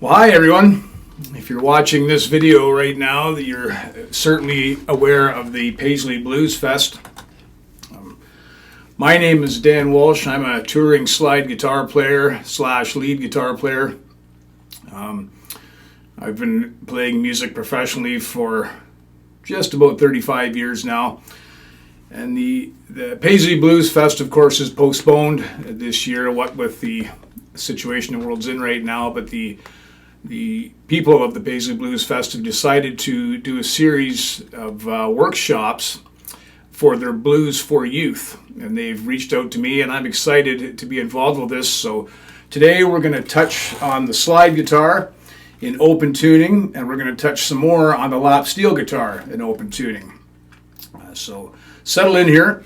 Well, hi everyone. If you're watching this video right now, you're certainly aware of the Paisley Blues Fest. My name is Dan Walsh. I'm a touring slide guitar player / lead guitar player. I've been playing music professionally for just about 35 years now. And the Paisley Blues Fest, of course, is postponed this year, what with the situation the world's in right now, but the people of the Paisley Blues Fest have decided to do a series of workshops for their Blues for Youth. And they've reached out to me, and I'm excited to be involved with this. So today we're going to touch on the slide guitar in open tuning, and we're going to touch some more on the lapsteel guitar in open tuning. So settle in here.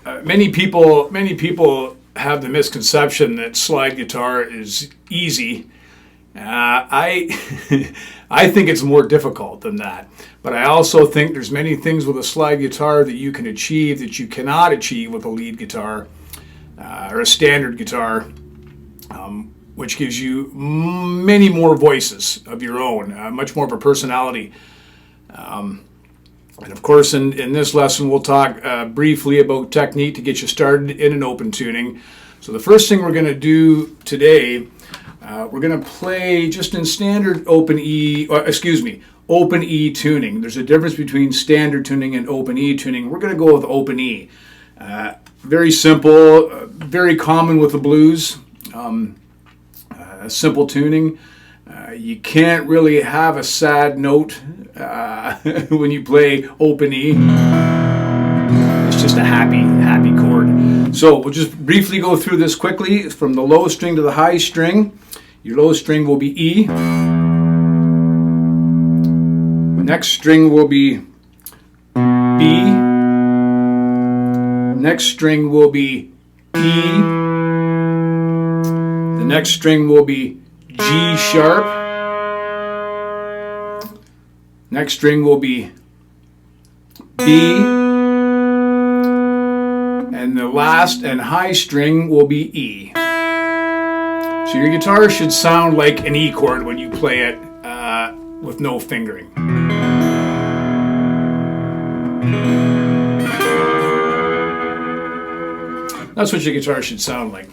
Many people have the misconception that slide guitar is easy. I think it's more difficult than that, but I also think there's many things with a slide guitar that you can achieve that you cannot achieve with a lead guitar or a standard guitar, which gives you many more voices of your own, much more of a personality. And of course, in this lesson, we'll talk briefly about technique to get you started in an open tuning. So the first thing we're going to do today, we're going to play just in standard open E tuning. There's a difference between standard tuning and open E tuning. We're going to go with open E. Very simple, very common with the blues. Simple tuning. You can't really have a sad note when you play open E. It's just a happy chord. So we'll just briefly go through this quickly. From the low string to the high string, your low string will be E. Next string will be B. Next string will be E. The next string will be G sharp. Next string will be B. And the last and high string will be E. So your guitar should sound like an E chord when you play it with no fingering. That's what your guitar should sound like.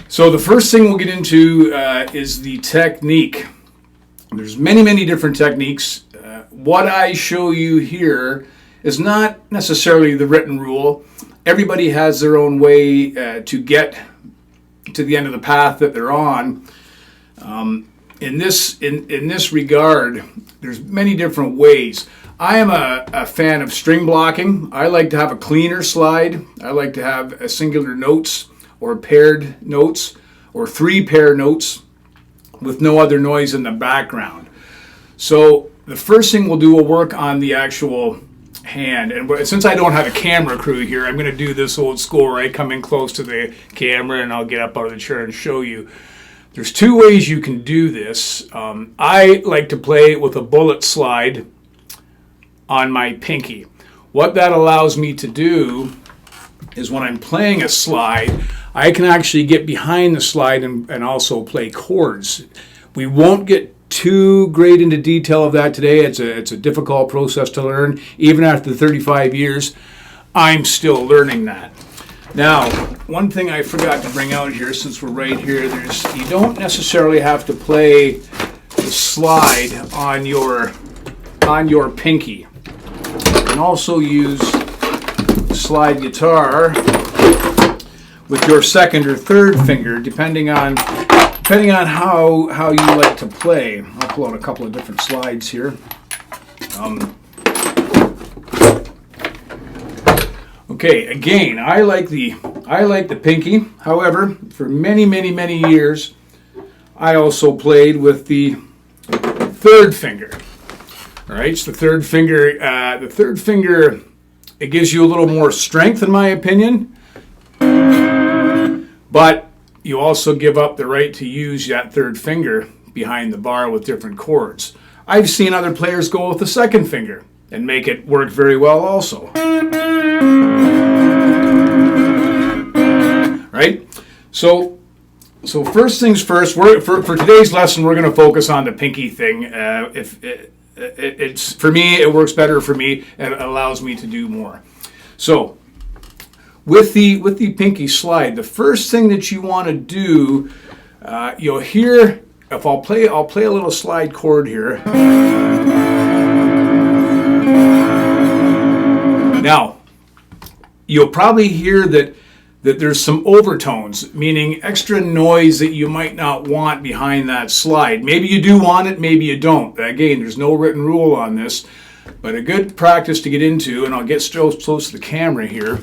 So the first thing we'll get into is the technique. There's many different techniques. What I show you here is not necessarily the written rule. Everybody has their own way to get to the end of the path that they're on. In this regard, there's many different ways. I am a fan of string blocking. I like to have a cleaner slide. I like to have a singular notes or paired notes or 3 pair notes with no other noise in the background. So the first thing we'll do, we'll work on the actual hand. And since I don't have a camera crew here, I'm going to do this old school, right? Come in close to the camera and I'll get up out of the chair and show you. There's 2 ways you can do this. I like to play with a bullet slide on my pinky. What that allows me to do is when I'm playing a slide, I can actually get behind the slide and also play chords. We won't get too great into detail of that today. It's a difficult process to learn. Even after 35 years, I'm still learning that. Now, one thing I forgot to bring out here, since we're right here, you don't necessarily have to play the slide on your pinky. You can also use slide guitar with your second or third finger, depending on how you like to play. I'll pull out a couple of different slides here. Okay, again, I like the pinky. However, for many years, I also played with the third finger. All right, so the third finger, it gives you a little more strength, in my opinion. But you also give up the right to use that third finger behind the bar with different chords. I've seen other players go with the second finger and make it work very well also. Right? So So first things first, for today's lesson, we're going to focus on the pinky thing. It's for me, it works better for me, and it allows me to do more. So with the pinky slide, the first thing that you want to do, you'll hear, if I'll play a little slide chord here. Now, you'll probably hear that there's some overtones, meaning extra noise that you might not want behind that slide. Maybe you do want it, maybe you don't. Again, there's no written rule on this, but a good practice to get into, and I'll get close to the camera here,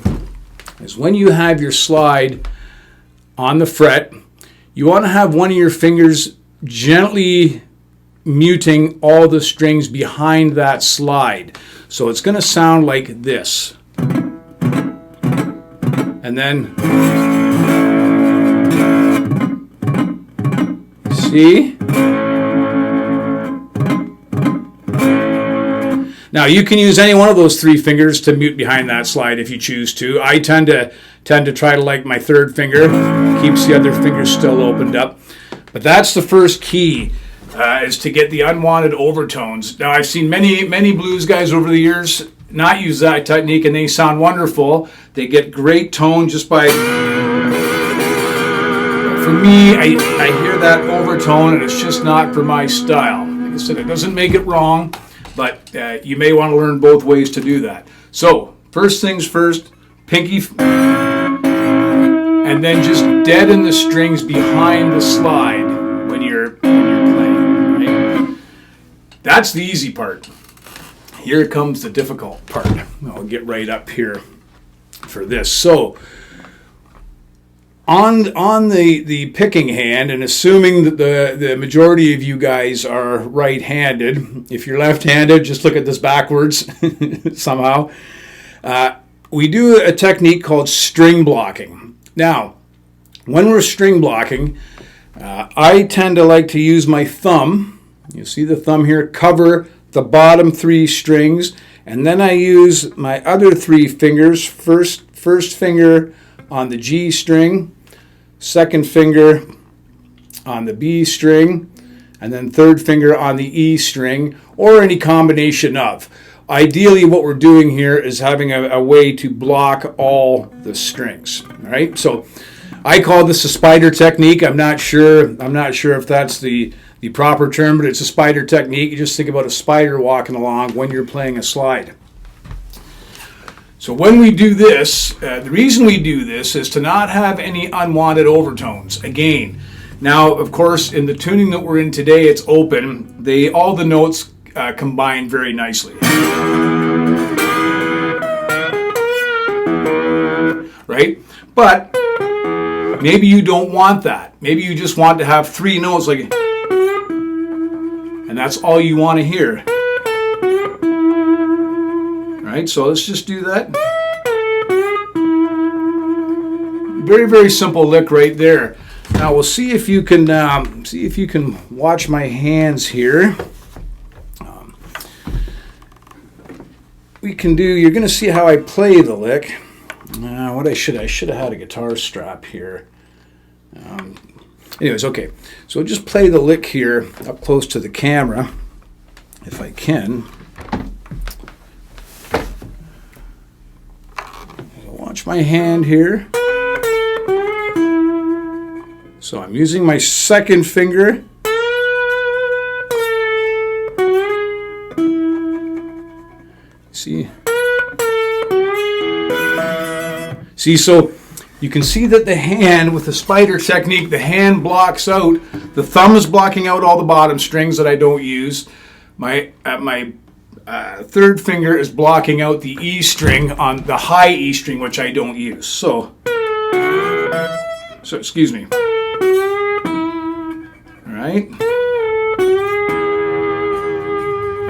is when you have your slide on the fret, you want to have one of your fingers gently muting all the strings behind that slide. So it's going to sound like this. And then, see? Now you can use any one of those three fingers to mute behind that slide if you choose to. I tend to try to like my third finger, keeps the other finger still opened up. But that's the first key, is to get the unwanted overtones. Now I've seen many blues guys over the years not use that technique, and they sound wonderful. They get great tone just by, for me, I hear that overtone and it's just not for my style. Like I said, it doesn't make it wrong, but you may want to learn both ways to do that. So first things first, pinky, and then just deaden the strings behind the slide when you're playing, right? That's the easy part. Here comes the difficult part. I'll get right up here for this. So on the picking hand, and assuming that the majority of you guys are right-handed, if you're left-handed, just look at this backwards somehow. We do a technique called string blocking. Now, when we're string blocking, I tend to like to use my thumb. You see the thumb here, cover the bottom three strings, and then I use my other three fingers, first finger on the G string, second finger on the B string, and then third finger on the E string, or any combination of. Ideally, what we're doing here is having a way to block all the strings. All right, so I call this a spider technique. I'm not sure if that's the proper term, but it's a spider technique. You just think about a spider walking along when you're playing a slide. So when we do this, the reason we do this is to not have any unwanted overtones. Again, now of course in the tuning that we're in today, it's open. All the notes combine very nicely. Right? But maybe you don't want that. Maybe you just want to have three notes like, and that's all you want to hear. All right, so let's just do that. Very, very simple lick right there. Now we'll see if you can watch my hands here. You're going to see how I play the lick. I should have had a guitar strap here. Anyways, okay. So just play the lick here up close to the camera, if I can. Watch my hand here. So I'm using my second finger. See, so you can see that the hand, with the spider technique, the hand blocks out, the thumb is blocking out all the bottom strings that I don't use. My third finger is blocking out the E string on the high E string, which I don't use. So excuse me. All right.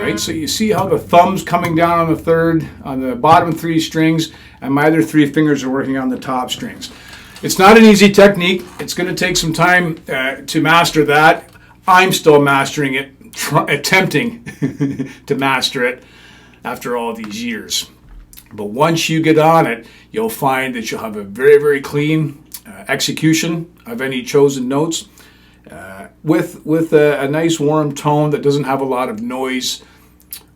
Right, so you see how the thumb's coming down on the bottom three strings, and my other three fingers are working on the top strings. It's not an easy technique. It's going to take some time to master that. I'm still mastering it, attempting to master it after all these years. But once you get on it, you'll find that you'll have a very, very clean execution of any chosen notes with a nice warm tone that doesn't have a lot of noise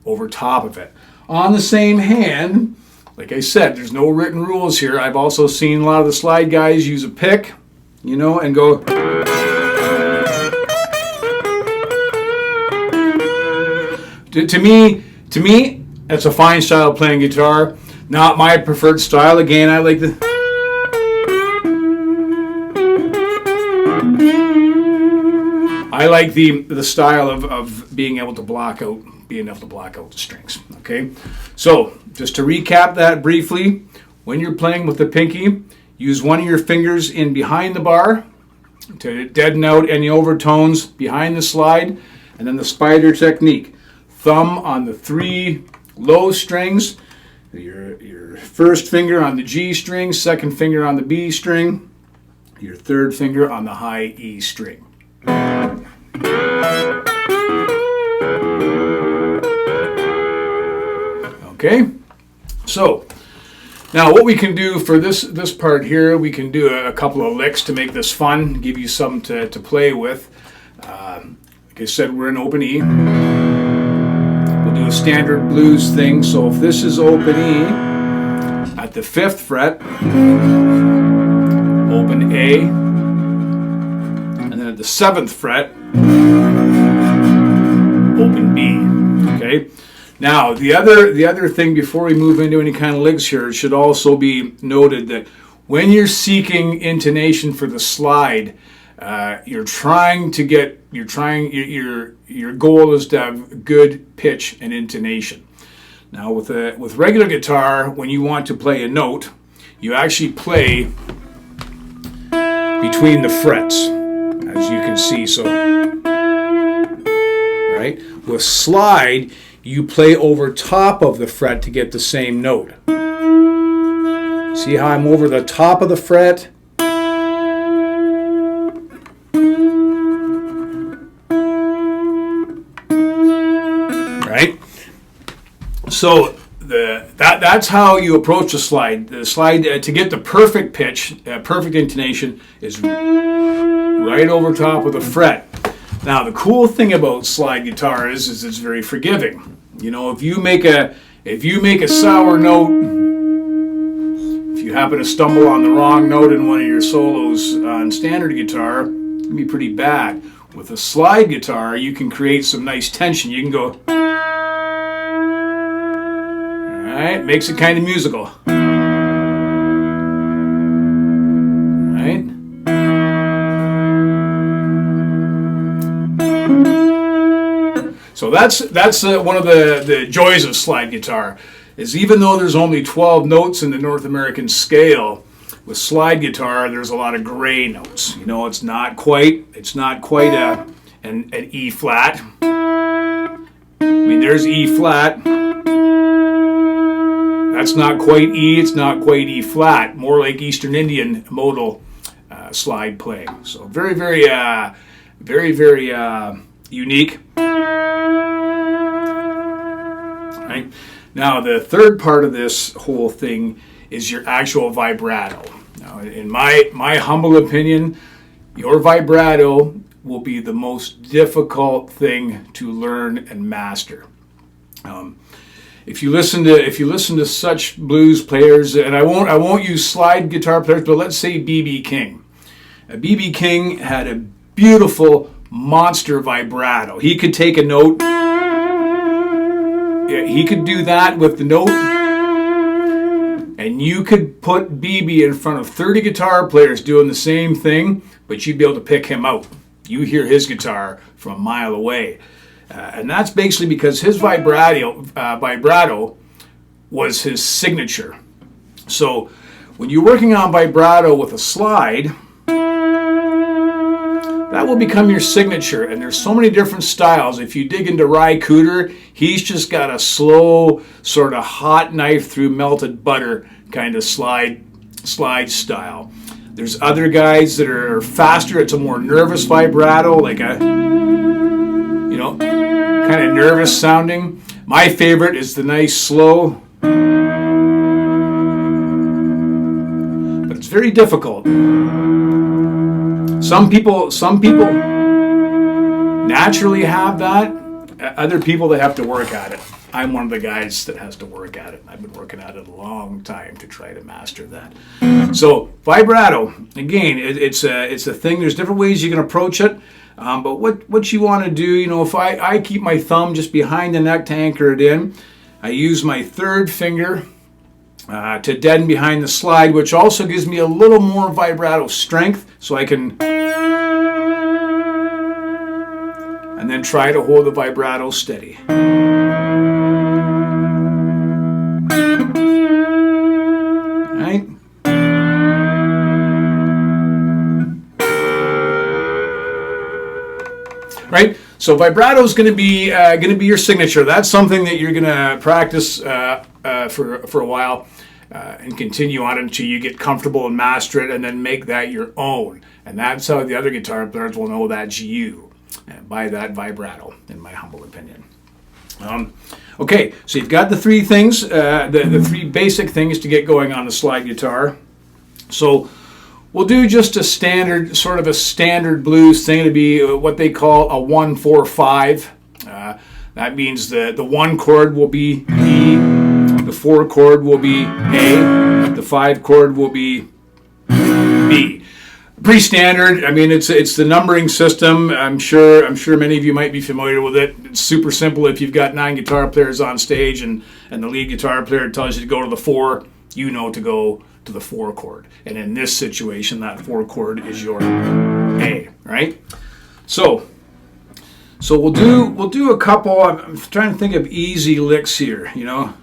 over top of it. On the same hand, like I said, there's no written rules here. I've also seen a lot of the slide guys use a pick, you know, and go. To me, that's a fine style of playing guitar. Not my preferred style. Again, I like the. I like the style of being able to block out the strings. Okay, so just to recap that briefly, when you're playing with the pinky, use one of your fingers in behind the bar to deaden out any overtones behind the slide, and then the spider technique. Thumb on the 3 low strings, your first finger on the G string, second finger on the B string, your third finger on the high E string. Okay, so now what we can do for this part here, we can do a couple of licks to make this fun, give you something to play with. Like I said, we're in open E. We'll do a standard blues thing. So if this is open E, at the 5th fret, open A, and then at the 7th fret, open B. Okay. Now, the other thing before we move into any kind of licks here, it should also be noted that when you're seeking intonation for the slide, your goal is to have good pitch and intonation. Now, with regular guitar, when you want to play a note, you actually play between the frets, as you can see. So, right, with slide, you play over top of the fret to get the same note. See how I'm over the top of the fret? Right? So that's how you approach the slide. The slide, to get the perfect pitch, perfect intonation, is right over top of the fret. Now, the cool thing about slide guitar is it's very forgiving. You know, if you make a sour note, if you happen to stumble on the wrong note in one of your solos on standard guitar, it can be pretty bad. With a slide guitar, you can create some nice tension. You can go, all right, makes it kind of musical. So that's one of the joys of slide guitar, is even though there's only 12 notes in the North American scale, with slide guitar there's a lot of gray notes. You know, it's not quite an E flat. I mean, there's E flat. That's not quite E. It's not quite E flat. More like Eastern Indian modal slide playing. So very unique. Right? Now, the third part of this whole thing is your actual vibrato. Now, in my humble opinion, your vibrato will be the most difficult thing to learn and master. If you listen to such blues players, and I won't use slide guitar players, but let's say B.B. King. B.B. King had a beautiful monster vibrato. He could take a note. He could do that with the note, and you could put BB in front of 30 guitar players doing the same thing, but you'd be able to pick him out. You hear his guitar from a mile away. And that's basically because his vibrato was his signature. So when you're working on vibrato with a slide, that will become your signature, and there's so many different styles. If you dig into Ry Cooder, he's just got a slow, sort of hot knife through melted butter kind of slide style. There's other guys that are faster. It's a more nervous vibrato, like a, you know, kind of nervous sounding. My favorite is the nice slow, but it's very difficult. Some people naturally have that. Other people, they have to work at it. I'm one of the guys that has to work at it. I've been working at it a long time to try to master that. So vibrato, again, it's a thing. There's different ways you can approach it. But what you want to do, you know, if I keep my thumb just behind the neck to anchor it in, I use my third finger to deaden behind the slide, which also gives me a little more vibrato strength, so I can, and then try to hold the vibrato steady. Right? Right? So vibrato is going to be your signature. That's something that you're going to practice for a while and continue on until you get comfortable and master it, and then make that your own. And that's how the other guitar players will know that's you, by that vibrato, in my humble opinion. Okay, so you've got the three things, the three basic things to get going on the slide guitar. So we'll do just a standard, sort of a standard blues thing. It'll be what they call a 1-4-5. That means the 1 chord will be E, the 4 chord will be A, the 5 chord will be B. Pretty standard. I mean, it's the numbering system. I'm sure many of you might be familiar with it. It's super simple. If you've got 9 guitar players on stage and the lead guitar player tells you to go to the 4, you know to go to the 4 chord. And in this situation, that 4 chord is your A, right? So we'll do a couple. I'm trying to think of easy licks here, you know.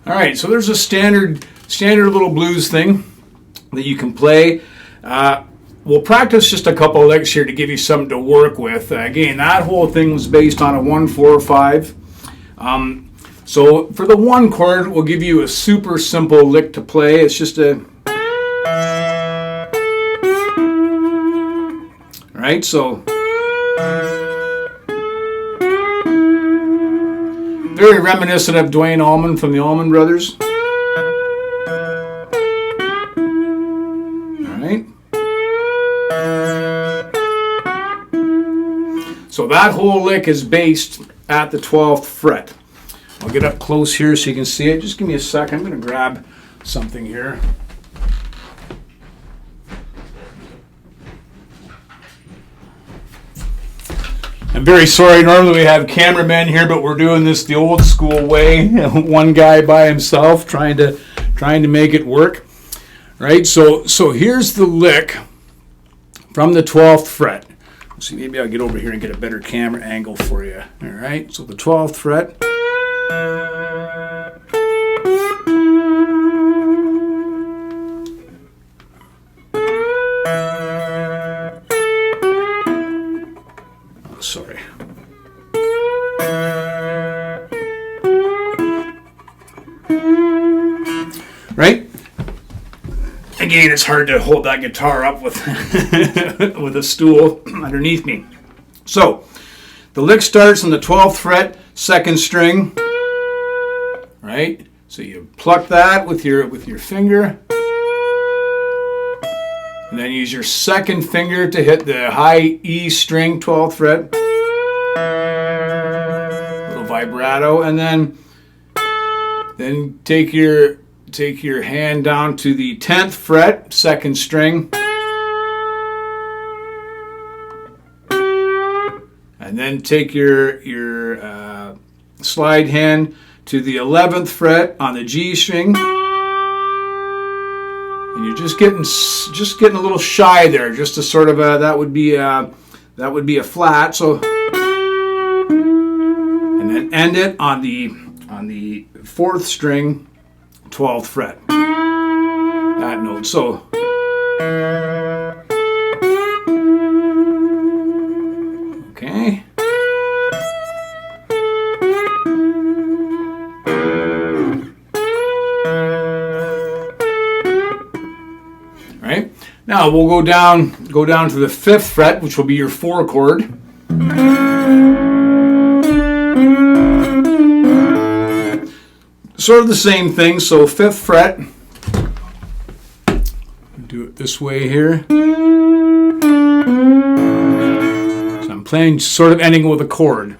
All right, so there's a standard little blues thing that you can play. We'll practice just a couple of licks here to give you something to work with. Again, that whole thing was based on a 1-4-5. So for the 1 chord, we'll give you a super simple lick to play. It's just a... All right, so... Very reminiscent of Duane Allman from the Allman Brothers. All right. So that whole lick is based at the 12th fret. I'll get up close here so you can see it. Just give me a second. I'm going to grab something here. I'm very sorry. Normally we have cameramen here, but we're doing this the old school way. One guy by himself trying to make it work. Right? So here's the lick from the 12th fret. Let's see, maybe I'll get over here and get a better camera angle for you. All right? So the 12th fret. Sorry. Right? Again, it's hard to hold that guitar up with with a stool underneath me. So, the lick starts on the 12th fret, 2nd string. Right? So you pluck that with your finger. And then use your 2nd finger to hit the high E string, 12th fret. Little vibrato, and then take your hand down to the 10th fret, 2nd string. And then take your slide hand to the 11th fret on the G string. And you're just getting a little shy there, just to sort of that would be a flat. So then end it on the 4th string, 12th fret. That note. So okay. Right? Now we'll go down to the 5th fret, which will be your 4 chord. Sort of the same thing, so 5th fret. Do it this way here. So I'm playing, sort of ending with a chord.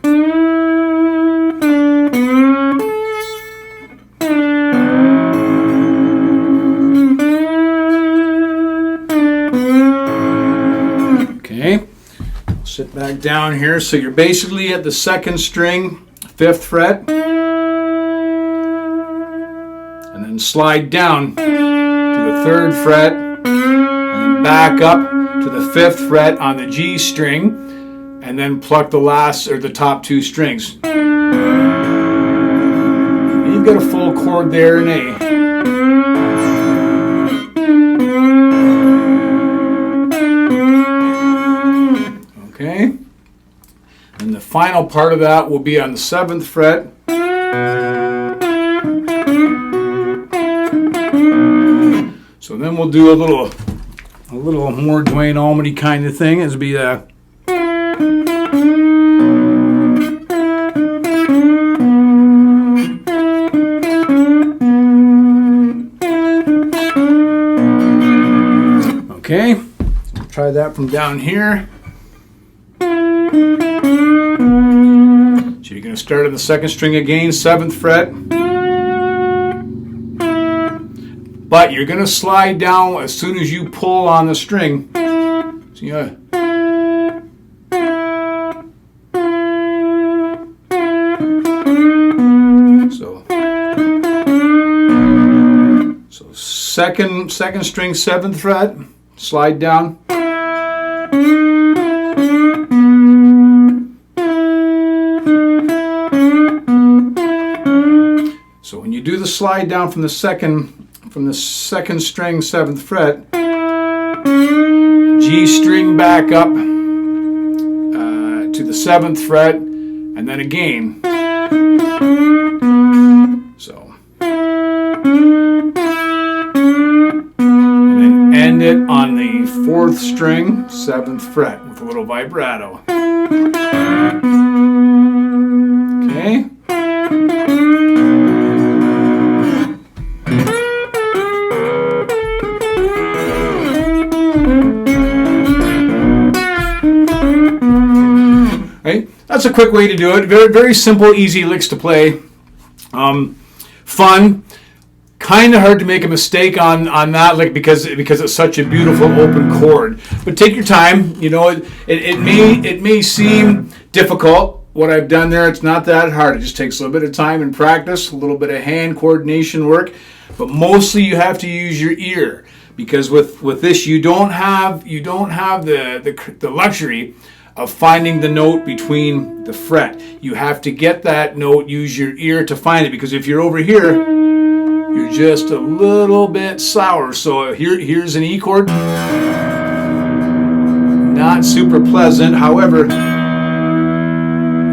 Okay, I'll sit back down here. So you're basically at the 2nd string, 5th fret. And then slide down to the 3rd fret, and then back up to the 5th fret on the G string, and then pluck the last or the top 2 strings. And you've got a full chord there in A. Okay, and the final part of that will be on the 7th fret. So then we'll do a little more Duane Allman-y kind of thing. It'll be a okay. Try that from down here. So you're going to start on the 2nd string again, 7th fret. But you're going to slide down as soon as you pull on the string. So you so second string, 7th fret, slide down. So when you do the slide down from the second string, 7th fret, G string back up to the 7th fret, and then again. So, and then end it on the 4th string, 7th fret with a little vibrato. Okay. Right? That's a quick way to do it. Very, very simple, easy licks to play. Fun. Kind of hard to make a mistake on that lick because it's such a beautiful open chord. But take your time. You know, it may seem difficult what I've done there. It's not that hard. It just takes a little bit of time and practice, a little bit of hand coordination work. But mostly you have to use your ear, because with this you don't have the luxury of finding the note between the fret. You have to get that note, use your ear to find it, because if you're over here, you're just a little bit sour. So here's an E chord. Not super pleasant, however,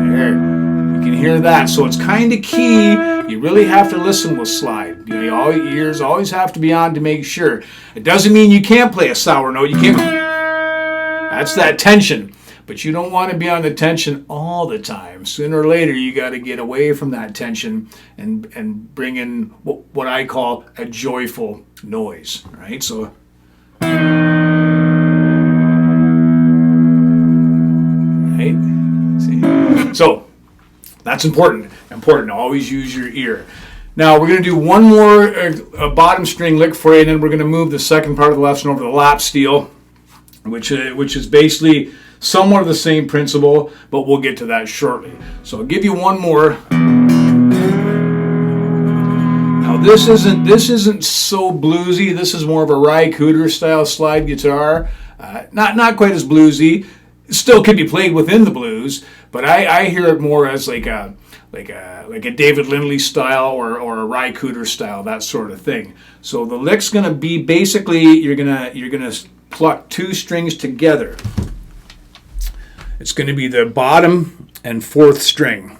there, you can hear that. So it's kind of key. You really have to listen with slide. You know, your ears always have to be on to make sure. It doesn't mean you can't play a sour note. You can't. That's that tension. But you don't want to be on the tension all the time. Sooner or later, you got to get away from that tension and bring in what I call a joyful noise, right? So, right? See? So that's important. Important. Always use your ear. Now we're going to do one more bottom string lick for you, and then we're going to move the second part of the lesson over to the lap steel, which is basically somewhat of the same principle, but we'll get to that shortly. So I'll give you one more. Now this isn't so bluesy. This is more of a Ry Cooder style slide guitar. Not quite as bluesy. It still can be played within the blues, but I hear it more as like a a David Lindley style or a Ry Cooder style, that sort of thing. So the lick's going to be basically you're gonna pluck 2 strings together. It's going to be the bottom and 4th string.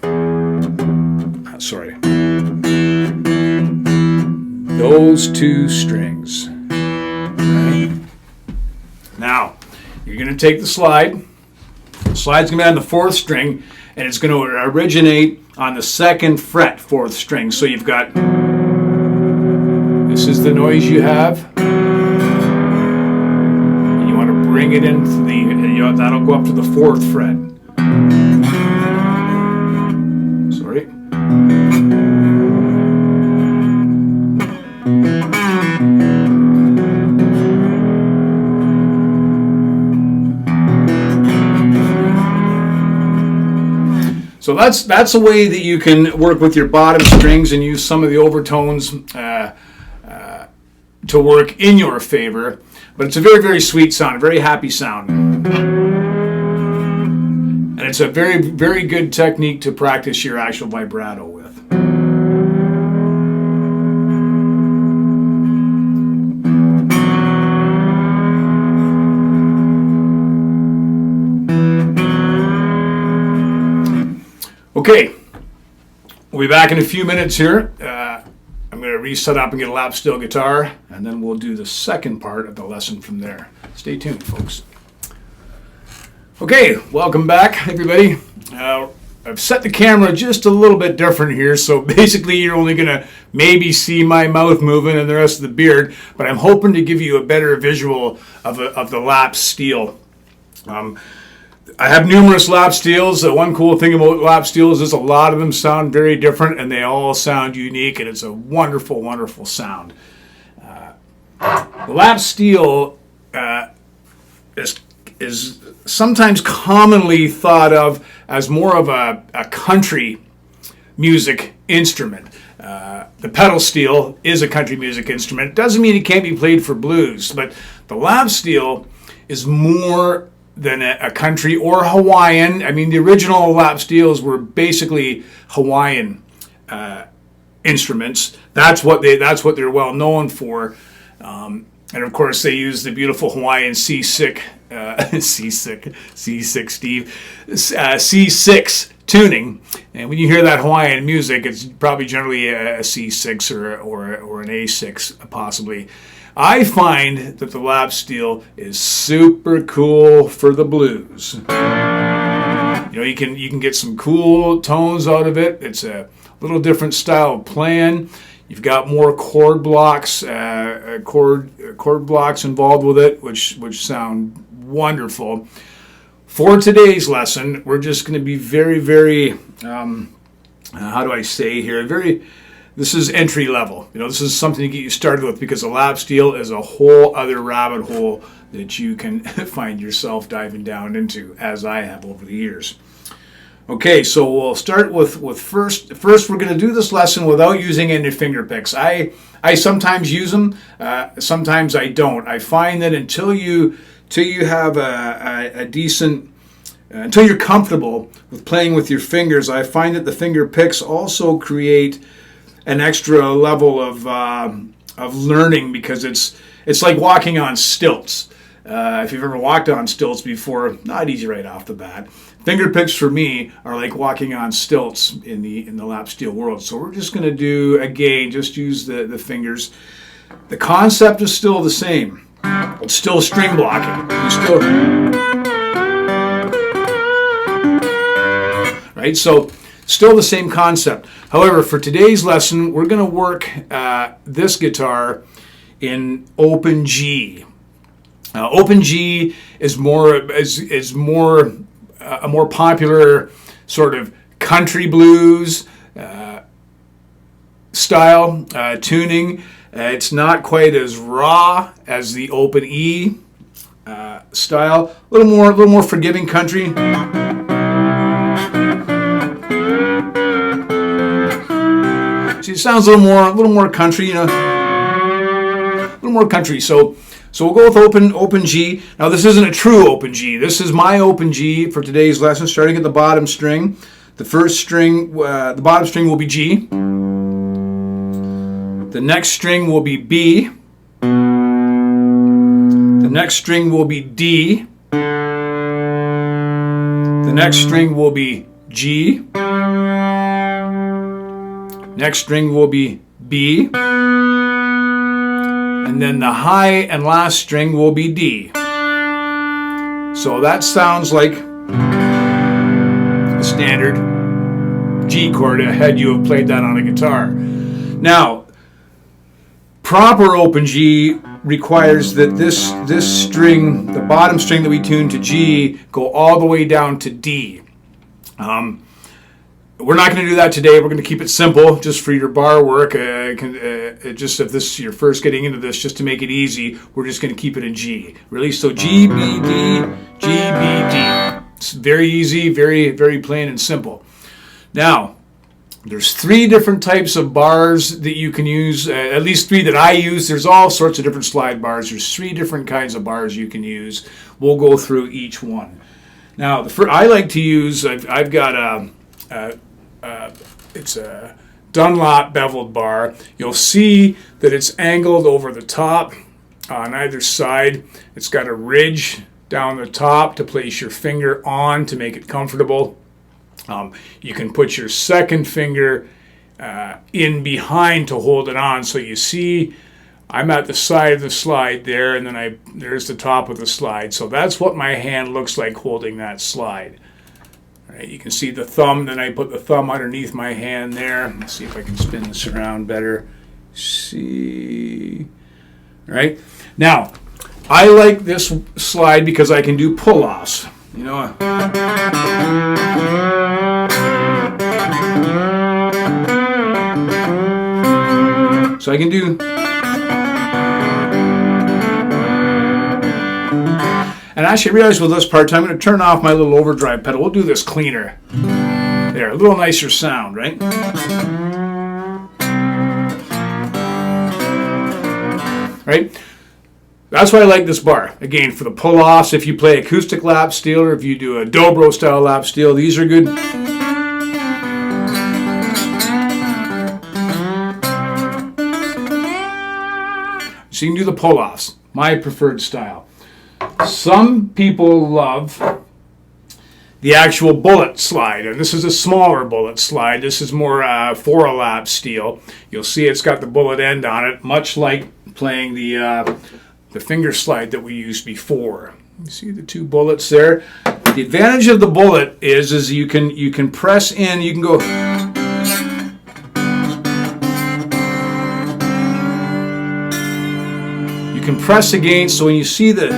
Sorry. Those 2 strings. Right. Now, you're going to take the slide. The slide's going to be on the 4th string, and it's going to originate on the 2nd fret, 4th string. So you've got, this is the noise you have. And you want to bring it into that'll go up to the 4th fret. Sorry. So that's a way that you can work with your bottom strings and use some of the overtones to work in your favor. But it's a very, very sweet sound, a very happy sound. And it's a very, very good technique to practice your actual vibrato with. Okay, we'll be back in a few minutes here. I'm going to reset up and get a lap steel guitar, and then we'll do the second part of the lesson from there. Stay tuned, folks. Okay, welcome back, everybody. I've set the camera just a little bit different here, so basically you're only going to maybe see my mouth moving and the rest of the beard, but I'm hoping to give you a better visual of the lap steel. I have numerous lap steels. One cool thing about lap steels is a lot of them sound very different, and they all sound unique, and it's a wonderful, wonderful sound. The lap steel is sometimes commonly thought of as more of a country music instrument. The pedal steel is a country music instrument. It doesn't mean it can't be played for blues, but the lap steel is more than a country or Hawaiian. I mean, the original lap steels were basically Hawaiian instruments. That's what they're well known for. And of course, they use the beautiful Hawaiian C6 tuning. And when you hear that Hawaiian music, it's probably generally a C6 or an A6 possibly. I find that the lap steel is super cool for the blues. You can get some cool tones out of it. It's a little different style of playing. You've got more chord blocks involved with it, which sound wonderful. For today's lesson, we're just going to be very, very how do I say here? This is entry level. This is something to get you started with, because a lap steel is a whole other rabbit hole that you can find yourself diving down into, as I have over the years. Okay, so we'll start with first we're going to do this lesson without using any finger picks. I sometimes use them, sometimes I don't. I find that until you have a decent, until you're comfortable with playing with your fingers, I find that the finger picks also create an extra level of learning, because it's like walking on stilts. If you've ever walked on stilts before, not easy right off the bat. Finger picks for me are like walking on stilts in the lap steel world. So we're just going to do, again, just use the fingers. The concept is still the same. It's still string blocking. Right? So still the same concept. However, for today's lesson, we're going to work this guitar in open G. Open G is a more popular sort of country blues style tuning. It's not quite as raw as the open E style. A little more forgiving country. See, it sounds a little more country, a little more country. So we'll go with open G. Now, this isn't a true open G. This is my open G for today's lesson, starting at the bottom string. The first string, the bottom string will be G. The next string will be B. The next string will be D. The next string will be G. Next string will be B. And then the high and last string will be D. So that sounds like a standard G chord had you have played that on a guitar. Now, proper open G requires that this string, the bottom string that we tune to G, go all the way down to D. We're not going to do that today. We're going to keep it simple, just for your bar work. Just if this is you're first getting into this, just to make it easy, we're just going to keep it in G. Really, so G, B, D, G, B, D. It's very easy, very, very plain and simple. Now, there's 3 different types of bars that you can use, at least 3 that I use. There's all sorts of different slide bars. There's 3 different kinds of bars you can use. We'll go through each one. Now, the first I like to use, I've got it's a Dunlop beveled bar. You'll see that it's angled over the top on either side. It's got a ridge down the top to place your finger on to make it comfortable. You can put your second finger in behind to hold it on. So you see I'm at the side of the slide there, and then there's the top of the slide. So that's what my hand looks like holding that slide. All right, you can see the thumb, then I put the thumb underneath my hand there. Let's see if I can spin this around better. See, all right? Now, I like this slide because I can do pull-offs. You know, so I can do, and actually I realized with this part, I'm going to turn off my little overdrive pedal. We'll do this cleaner. There, a little nicer sound, right? Right? That's why I like this bar. Again, for the pull-offs, if you play acoustic lap steel or if you do a dobro style lap steel, these are good. So you can do the pull-offs, my preferred style. Some people love the actual bullet slide, and this is a smaller bullet slide. This is more for a lap steel. You'll see it's got the bullet end on it, much like playing the finger slide that we used before. You see the 2 bullets there. The advantage of the bullet is you can press in. You can go. You can press against. So when you see the,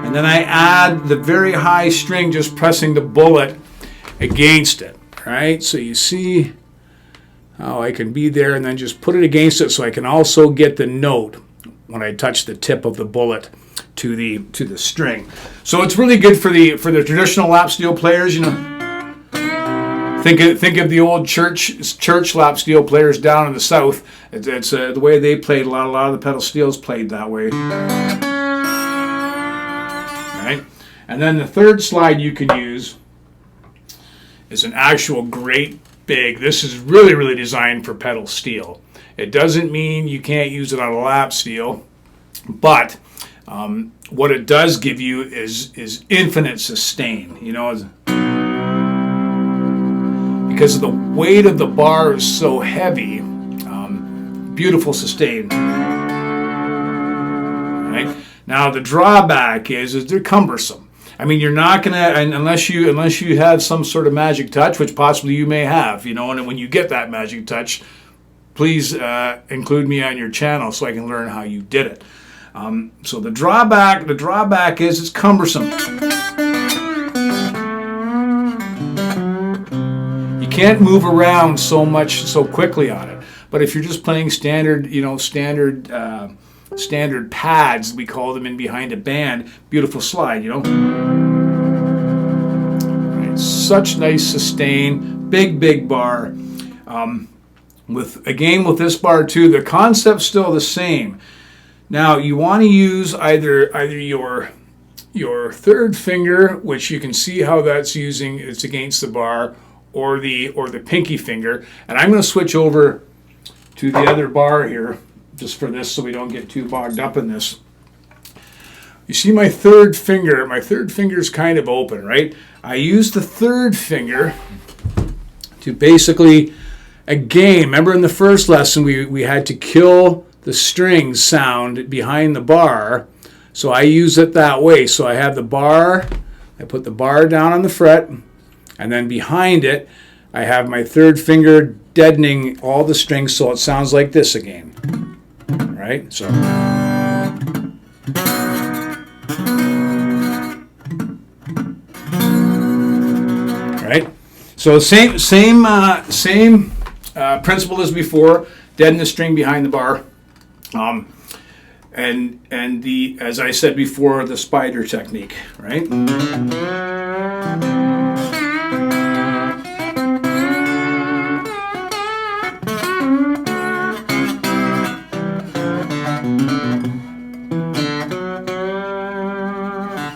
and then I add the very high string, just pressing the bullet against it. Right. So you see how I can be there and then just put it against it, so I can also get the note when I touch the tip of the bullet to the string. So it's really good for the traditional lap steel players. You know, think of the old church lap steel players down in the South. It's the way they played. A lot of the pedal steels played that way. Right, and then the third slide you can use is an actual great big. This is really, really designed for pedal steel. It doesn't mean you can't use it on a lap steel, but what it does give you is infinite sustain. You know, because the weight of the bar is so heavy. Beautiful sustain. Right? Now the drawback is they're cumbersome. I mean, you're not gonna, unless you have some sort of magic touch, which possibly you may have, you know. And when you get that magic touch, please include me on your channel so I can learn how you did it. So the drawback is it's cumbersome. You can't move around so much so quickly on it. But if you're just playing standard, you know, standard pads, we call them, in behind a band, beautiful slide, you know. Right, such nice sustain, big bar. With this bar too, the concept's still the same. Now you want to use either your third finger, which you can see how that's using, it's against the bar, or the pinky finger. And I'm going to switch over to the other bar here, just for this so we don't get too bogged up in this. You see my third finger is kind of open, right? I use the third finger to basically, again, remember in the first lesson we had to kill the string sound behind the bar. So I use it that way. So I have the bar, I put the bar down on the fret, and then behind it, I have my third finger deadening all the strings so it sounds like this again. Right? So. Right? So same principle as before, deaden the string behind the bar. And the, as I said before, the spider technique, right?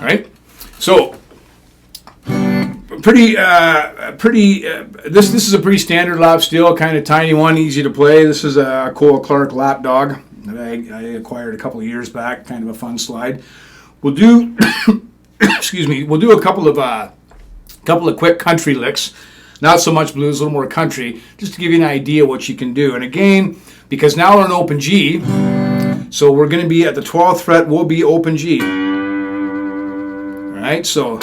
Right? So this is a pretty standard lap steel, kind of tiny one, easy to play. This is a Cole Clark lap dog that I acquired a couple of years back, kind of a fun slide. We'll do excuse me, we'll do a couple of quick country licks, not so much blues, a little more country, just to give you an idea what you can do. And again, because now we're in open G, so we're going to be at the 12th fret, we'll be open G. All right, so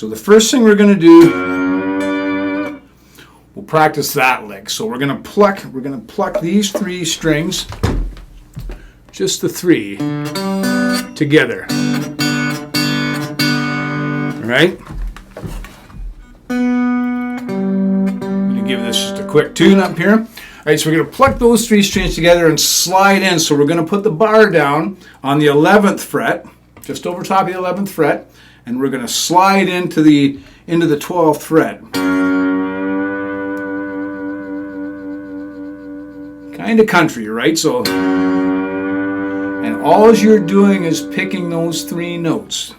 the first thing we're going to do, we'll practice that lick. So we're going to pluck these three strings, just the three, together. All right? I'm going to give this just a quick tune up here. All right, so we're going to pluck those three strings together and slide in. So we're going to put the bar down on the 11th fret, just over top of the 11th fret, and we're going to slide into the 12th fret. Kind of country, right? So, and all you're doing is picking those three notes.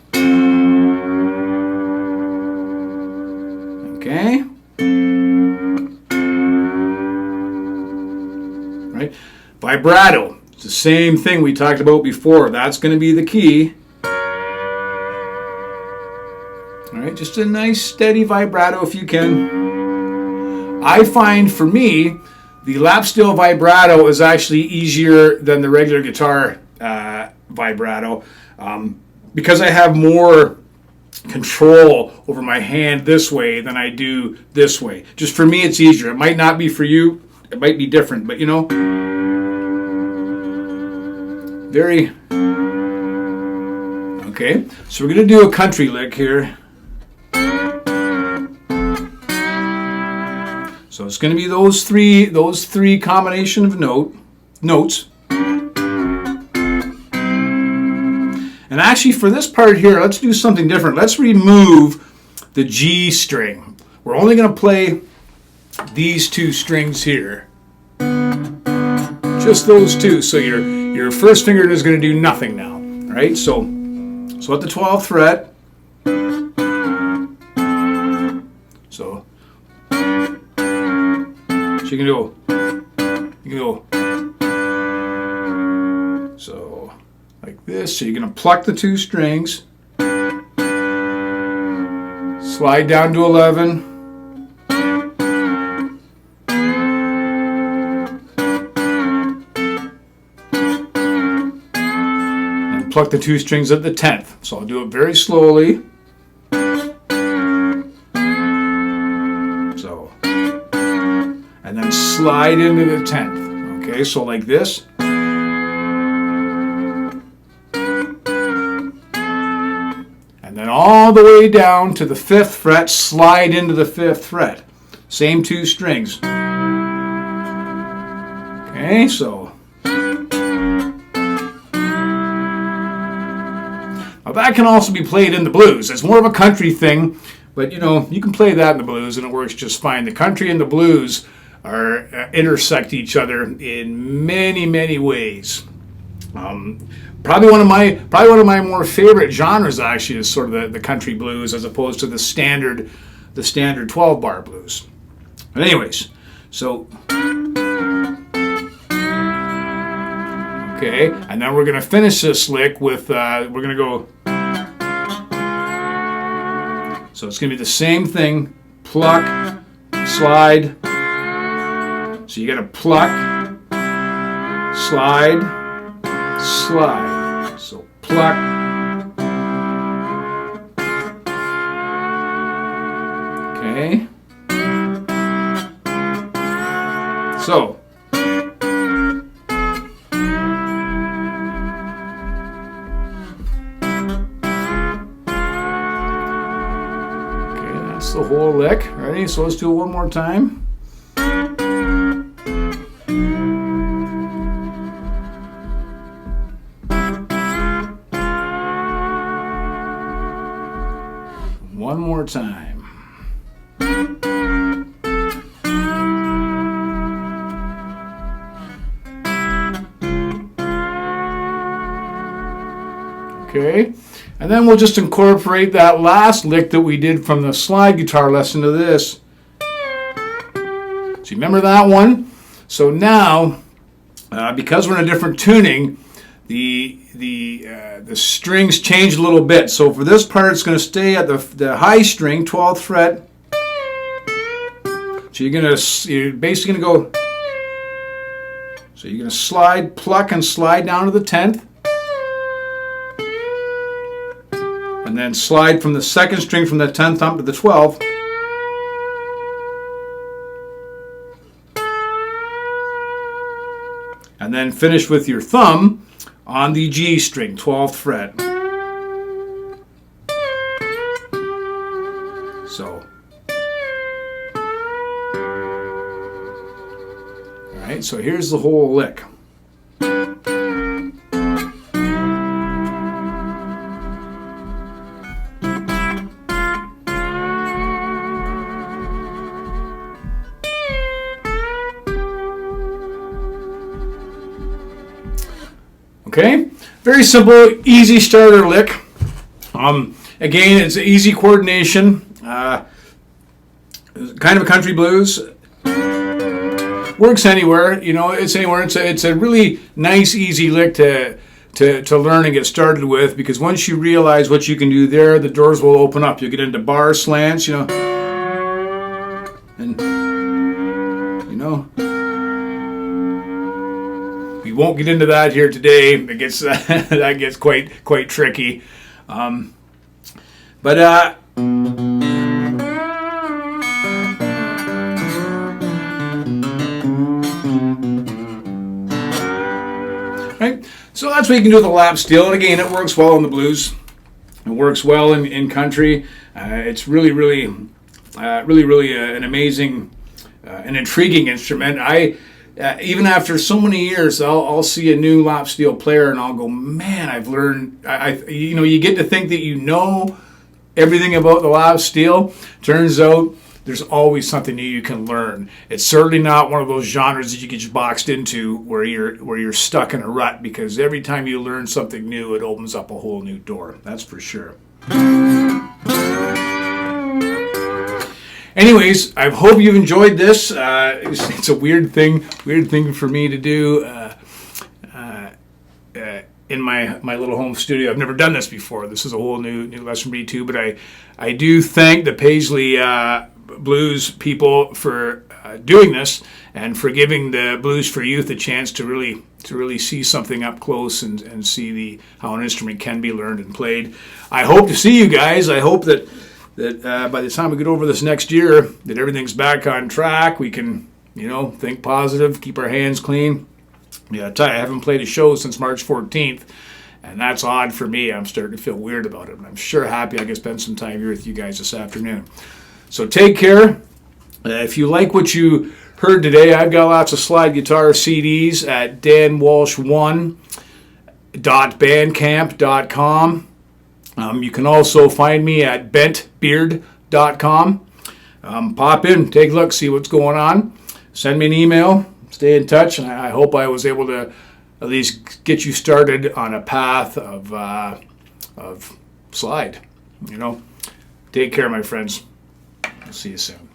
Okay? Right? Vibrato. It's the same thing we talked about before. That's going to be the key. All right, just a nice steady vibrato if you can. I find for me, the lap steel vibrato is actually easier than the regular guitar vibrato because I have more control over my hand this way than I do this way. Just for me, it's easier. It might not be for you. It might be different, but you know, very. Okay, so we're going to do a country lick here. So it's going to be those three combination of notes. And actually for this part here, let's do something different. Let's remove the G string. We're only going to play these two strings here. Just those two. So your first finger is going to do nothing now. All right? So at the 12th fret. So you can go, so like this. So you're going to pluck the two strings, slide down to 11, and pluck the two strings at the 10th. So I'll do it very slowly. And then slide into the 10th. Okay, so like this. And then all the way down to the 5th fret, slide into the 5th fret. Same two strings. Okay, so. Now that can also be played in the blues. It's more of a country thing, but you know, you can play that in the blues and it works just fine. The country and the blues intersect each other in many, many ways. Probably one of my more favorite genres actually is sort of the country blues as opposed to the standard 12 bar blues. But anyways, so okay, and then we're gonna finish this lick with we're gonna go. So it's gonna be the same thing: pluck, slide. So you gotta pluck, slide, slide. So pluck. Okay. So. Okay, that's the whole lick. Ready? So let's do it one more time. One more time. Okay, and then we'll just incorporate that last lick that we did from the slide guitar lesson to this. So you remember that one? So now, because we're in a different tuning, the strings change a little bit. So for this part, it's going to stay at the high string, 12th fret. So you're basically going to go. So you're going to slide, pluck, and slide down to the 10th, and then slide from the second string from the 10th up to the 12th. And then finish with your thumb on the G string, 12th fret. So, all right, so here's the whole lick. Okay, very simple, easy starter lick. Again, it's easy coordination. Kind of a country blues. Works anywhere, you know. It's anywhere. It's a really nice, easy lick to learn and get started with, because once you realize what you can do there, the doors will open up. You'll get into bar slants, you know, and you know. We won't get into that here today. It gets that gets quite tricky, but right. So that's what you can do with the lap steel, and again, it works well in the blues. It works well in country. It's really an amazing, an intriguing instrument. Even after so many years, I'll see a new lap steel player and I'll go, man, I've learned. You know, you get to think that you know everything about the lap steel. Turns out there's always something new you can learn. It's certainly not one of those genres that you get boxed into where you're stuck in a rut, because every time you learn something new, it opens up a whole new door. That's for sure. Anyways, I hope you've enjoyed this. It's a weird thing for me to do in my little home studio. I've never done this before. This is a whole new lesson for me too. But I do thank the Paisley Blues people for doing this and for giving the Blues for Youth a chance to really see something up close and see how an instrument can be learned and played. I hope to see you guys. I hope that by the time we get over this next year, that everything's back on track. We can, you know, think positive, keep our hands clean. Yeah, I tell you, I haven't played a show since March 14th, and that's odd for me. I'm starting to feel weird about it, but I'm sure happy I can spend some time here with you guys this afternoon. So take care. If you like what you heard today, I've got lots of slide guitar CDs at danwalsh1.bandcamp.com. You can also find me at bentbeard.com. Pop in, take a look, see what's going on. Send me an email, stay in touch, and I hope I was able to at least get you started on a path of slide. You know, take care, my friends. I'll see you soon.